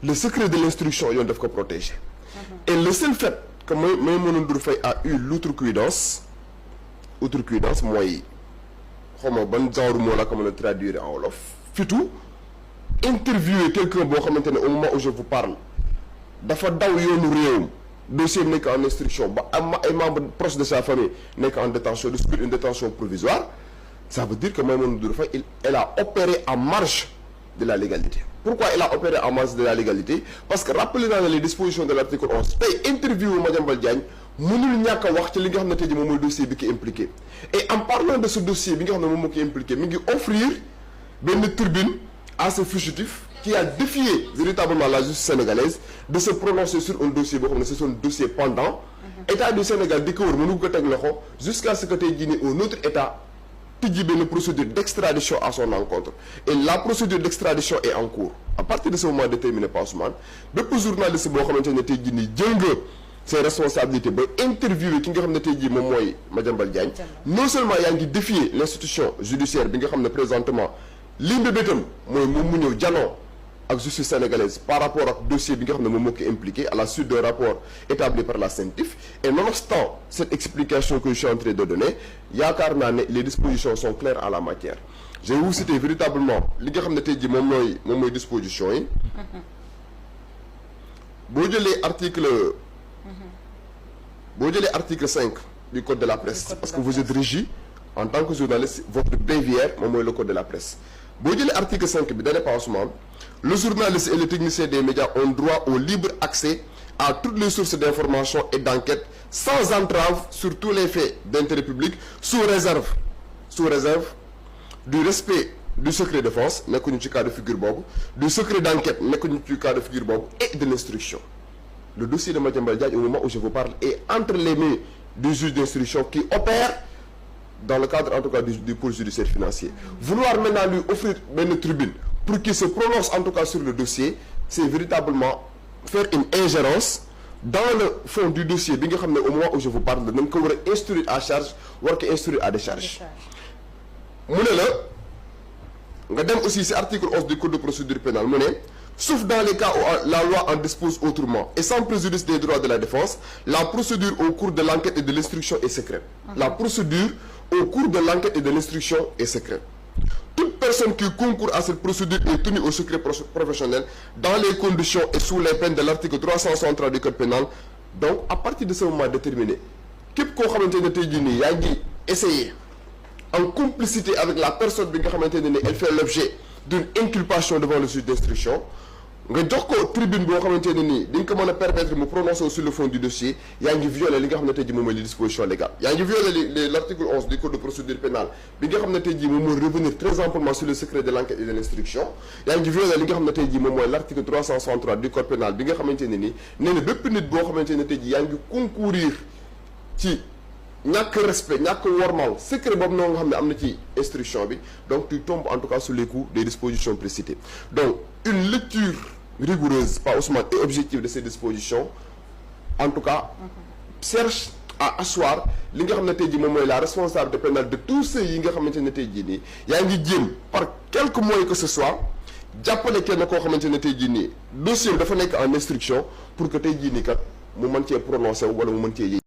le secret de l'instruction yoon daf ko protéger. Et le seul fait que Maïmouna Ndour Faye a eu l'outrecuidance mooy xaw ma ban genre moo la ko mën a traduire en wolof fitu interviewer quelqu'un boo xamante ne au moment où je vous parle dafa daw yoonu réewam dossier nekk en instruction ba am ay membres proches de sa famille nekk en détention de subir une détention provisoire ça veut dire que Maïmouna Ndour Faye elle a opéré en marge de la légalité. Pourquoi elle a opéré en marge de la légalité? Parce que rappelez dans les dispositions de l'article 11 tey interview Madiambal Diagne mënul ñàkk a wax ci li nga xam ne tey jii moom mooy dossier bi ki impliqué et en parlant de ce dossier bi nga xam ne moom moo ki impliqué mi ngi offrir benn tribune à ce fugitif qui a défié véritablement la justice sénégalaise de se prononcer sur un dossier boo xam ne c'est son dossier pendant état du Sénégal di ko wër mënu ko teg loxo jusqu'à ce que tey jii nii un autre état tijji benn procédure d'extradition à son encontre et la procédure d'extradition est en cours à partir de ce moment déterminé par Ousmane bépp journaliste boo xamante ne tey jii nii jël nga ses responsabilités ba interviewé ki nga xam ne tey jii moom mooy Madiambal Diagne non seulement yaa ngi défier l'institution judiciaire bi nga xam ne présentement li mbébétam mooy moom mu ñëw janoo ak justice sénégalaise par rapport ak dossier bi nga xam ne moom moo ko impliqué à la suite d'un rapport établi par la CENTIF et nonobstant cette explication que je suis en train de donner yaakaar naa ne les dispositions sont claires en la matière je vais vous citer véritablement li nga xam ne tey jii moom mooy disposition yi boo jëlee article 5 du code de la presse parce que vous êtes régi en tant que journaliste votre bréviaire moom mooy le code de la presse boo jëlee article 5 bi dane pas Ousmane le journaliste et le technicien des médias ont droit au libre accès à toutes les sources d'information et d'enquête sans entrave sur tous les faits d'intérêt public sous réserve du respect du secret défense nekkuñu ci cas de figure boobu du secret d'enquête nekkuñu ci cas de figure boobu et de l'instruction. Le dossier de Madiambal Diagne au moment où je vous parle est entre les mains du juge d'instruction qui opère dans le cadre en tout cas du pôle judiciaire financier. Vouloir maintenant lui offrir benn tribune pour qu'il se prononce en tout cas sur le dossier c'est véritablement faire une ingérence dans le fond du dossier bi nga xam ne au moment où je vous parle dañ ko war a instruire à charge war ko instruire à décharge. mu ne la nga dem aussi ci article 11 du code de procédure pénale mu ne sauf dans les cas où la loi en dispose autrement et sans préjudice des droits de la défense la procédure au cours de l'enquête et de l'instruction est secrète. La procédure au cours de l'enquête et de l'instruction est secrète. Toute personne qui concourt à cette procédure est tenue au secret professionnel dans les conditions et sous les peines de l'article 363 du code pénal. Donc à partir de ce moment déterminé képp koo xamante ne tey jii nii yaa ngi essayer en complicité avec la personne bi nga xamante ne ni elle fait l'objet d'une inculpation devant le juge d'instruction nga jox ko tribune boo xamante ne nii dañ ko mën a permettre mu prononcer sur le fond du dossier yaa ngi violer li nga xam ne tey jii moom mooy les dispositions légales yaa ngi violer l'article 11 du code de procédure pénale bi nga xam ne tey jii moom mooy revenir très amplement sur le secret de l'enquête et de l'instruction yaa ngi violer li nga xam ne tey jii moom mooy l'article 363 du code pénal bi nga xamante ne nii nee na bépp nit boo xamante ne tey jii yaa ngi concourir ci ñàkk respect ñàkk wormal secret boobu noonu nga xam ne am na ci instruction bi donc tu tombes en tout cas sous les coups des dispositions précitées donc une lecture rigoureuse par Ousmane et objective de ces dispositions en tout cas cherche à asseoir li nga xam ne tey jii moom mooy la responsabilité pénale de tous ceux yi nga xamante ne tey jii nii yaa ngi jéem par quelque moyen que ce soit jàppale kenn koo xamante ne tey jii nii dossier dafa nekk en instruction pour que tey jii nii kat mu mën cee prononcer wala mu mën cee